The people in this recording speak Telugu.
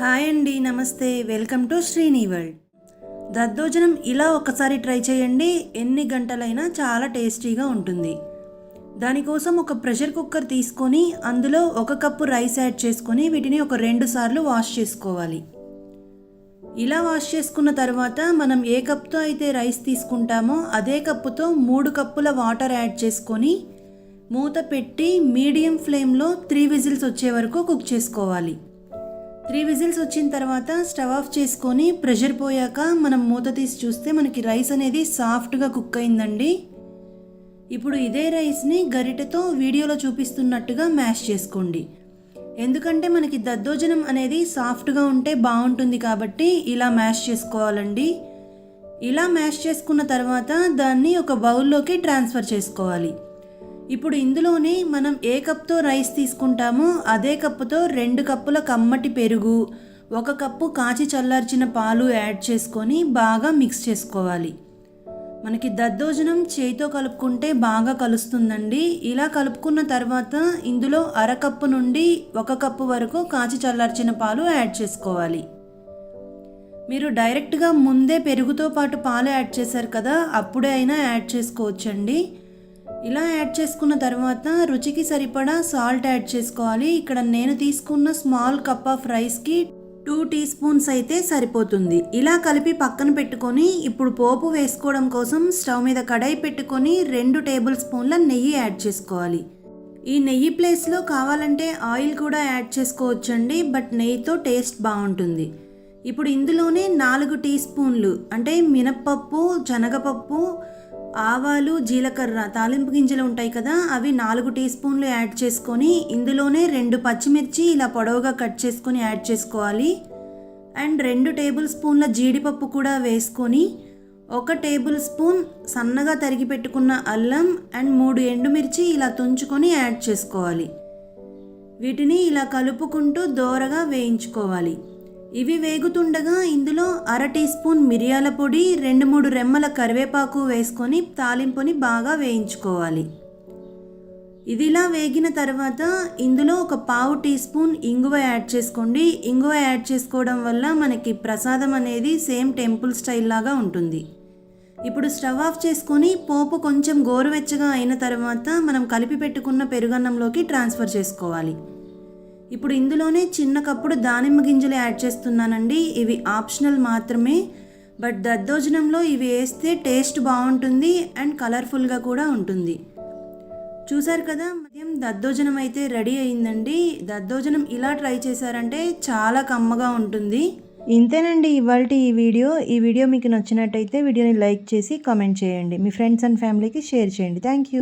హాయ్ అండి, నమస్తే. Welcome to Srini world. దద్దోజనం ఇలా ఒకసారి ట్రై చేయండి. ఎన్ని గంటలైనా చాలా టేస్టీగా ఉంటుంది. దానికోసం ఒక ప్రెషర్ కుక్కర్ తీసుకొని అందులో 1 కప్పు రైస్ యాడ్ చేసుకొని వీటిని ఒక 2 సార్లు వాష్ చేసుకోవాలి. ఇలా వాష్ చేసుకున్న తర్వాత మనం ఏ కప్తో అయితే రైస్ తీసుకుంటామో అదే కప్పుతో 3 కప్పుల వాటర్ యాడ్ చేసుకొని మూత పెట్టి మీడియం ఫ్లేమ్లో 3 విజిల్స్ వచ్చే వరకు కుక్ చేసుకోవాలి. 3 విజిల్స్ వచ్చిన తర్వాత స్టవ్ ఆఫ్ చేసుకొని ప్రెషర్ పోయాక మనం మూత తీసి చూస్తే మనకి రైస్ అనేది సాఫ్ట్గా కుక్ అయిందండి. ఇప్పుడు ఇదే రైస్ని గరిటెతో వీడియోలో చూపిస్తున్నట్టుగా మ్యాష్ చేసుకోండి. ఎందుకంటే మనకి దద్దోజనం అనేది సాఫ్ట్గా ఉంటే బాగుంటుంది కాబట్టి ఇలా మ్యాష్ చేసుకోవాలండి. ఇలా మ్యాష్ చేసుకున్న తర్వాత దాన్ని ఒక బౌల్లోకి ట్రాన్స్ఫర్ చేసుకోవాలి. ఇప్పుడు ఇందులోనే మనం ఏ కప్తో రైస్ తీసుకుంటామో అదే కప్పుతో 2 కప్పుల కమ్మటి పెరుగు, 1 కప్పు కాచి చల్లార్చిన పాలు యాడ్ చేసుకొని బాగా మిక్స్ చేసుకోవాలి. మనకి దద్దోజనం చేయితో కలుపుకుంటే బాగా కలుస్తుందండి. ఇలా కలుపుకున్న తర్వాత ఇందులో 1/2 కప్పు నుండి 1 కప్పు వరకు కాచి చల్లార్చిన పాలు యాడ్ చేసుకోవాలి. మీరు డైరెక్ట్గా ముందే పెరుగుతో పాటు పాలు యాడ్ చేశారు కదా, అప్పుడే అయినా యాడ్ చేసుకోవచ్చండి. ఇలా యాడ్ చేసుకున్న తర్వాత రుచికి సరిపడా సాల్ట్ యాడ్ చేసుకోవాలి. ఇక్కడ నేను తీసుకున్న స్మాల్ కప్ ఆఫ్ రైస్కి 2 టీ స్పూన్స్ అయితే సరిపోతుంది. ఇలా కలిపి పక్కన పెట్టుకొని ఇప్పుడు పోపు వేసుకోవడం కోసం స్టవ్ మీద కడాయి పెట్టుకొని 2 టేబుల్ స్పూన్ల నెయ్యి యాడ్ చేసుకోవాలి. ఈ నెయ్యి ప్లేస్లో కావాలంటే ఆయిల్ కూడా యాడ్ చేసుకోవచ్చండి, బట్ నెయ్యితో టేస్ట్ బాగుంటుంది. ఇప్పుడు ఇందులోనే 4 టీ స్పూన్లు అంటే మినప్పప్పు, శనగపప్పు, ఆవాలు, జీలకర్ర, తాలింపు గింజలు ఉంటాయి కదా, అవి 4 టీ స్పూన్లు యాడ్ చేసుకొని ఇందులోనే 2 పచ్చిమిర్చి ఇలా పొడవుగా కట్ చేసుకొని యాడ్ చేసుకోవాలి. అండ్ 2 టేబుల్ స్పూన్ల జీడిపప్పు కూడా వేసుకొని 1 టేబుల్ స్పూన్ సన్నగా తరిగి పెట్టుకున్న అల్లం అండ్ 3 ఎండుమిర్చి ఇలా తుంచుకొని యాడ్ చేసుకోవాలి. వీటిని ఇలా కలుపుకుంటూ దోరగా వేయించుకోవాలి. ఇవి వేగుతుండగా ఇందులో 1/2 టీ స్పూన్ మిరియాల పొడి, 2-3 రెమ్మల కరివేపాకు వేసుకొని తాలింపుని బాగా వేయించుకోవాలి. ఇదిలా వేగిన తర్వాత ఇందులో 1/4 టీ స్పూన్ ఇంగువ యాడ్ చేసుకోండి. ఇంగువ యాడ్ చేసుకోవడం వల్ల మనకి ప్రసాదం అనేది సేమ్ టెంపుల్ స్టైల్ లాగా ఉంటుంది. ఇప్పుడు స్టవ్ ఆఫ్ చేసుకొని పోపు కొంచెం గోరువెచ్చగా అయిన తర్వాత మనం కలిపి పెట్టుకున్న పెరుగన్నంలోకి ట్రాన్స్ఫర్ చేసుకోవాలి. ఇప్పుడు ఇందులోనే చిన్న కప్పుడు దానిమ్మ గింజలు యాడ్ చేస్తున్నానండి. ఇవి ఆప్షనల్ మాత్రమే, బట్ దద్దోజనంలో ఇవి వేస్తే టేస్ట్ బాగుంటుంది అండ్ కలర్ఫుల్గా కూడా ఉంటుంది. చూసారు కదా, మధ్యం దద్దోజనం అయితే రెడీ అయిందండి. దద్దోజనం ఇలా ట్రై చేశారంటే చాలా కమ్మగా ఉంటుంది. ఇంతేనండి ఇవాల్టి ఈ వీడియో మీకు నచ్చినట్టయితే వీడియోని లైక్ చేసి కామెంట్ చేయండి. మీ ఫ్రెండ్స్ అండ్ ఫ్యామిలీకి షేర్ చేయండి. Thank you.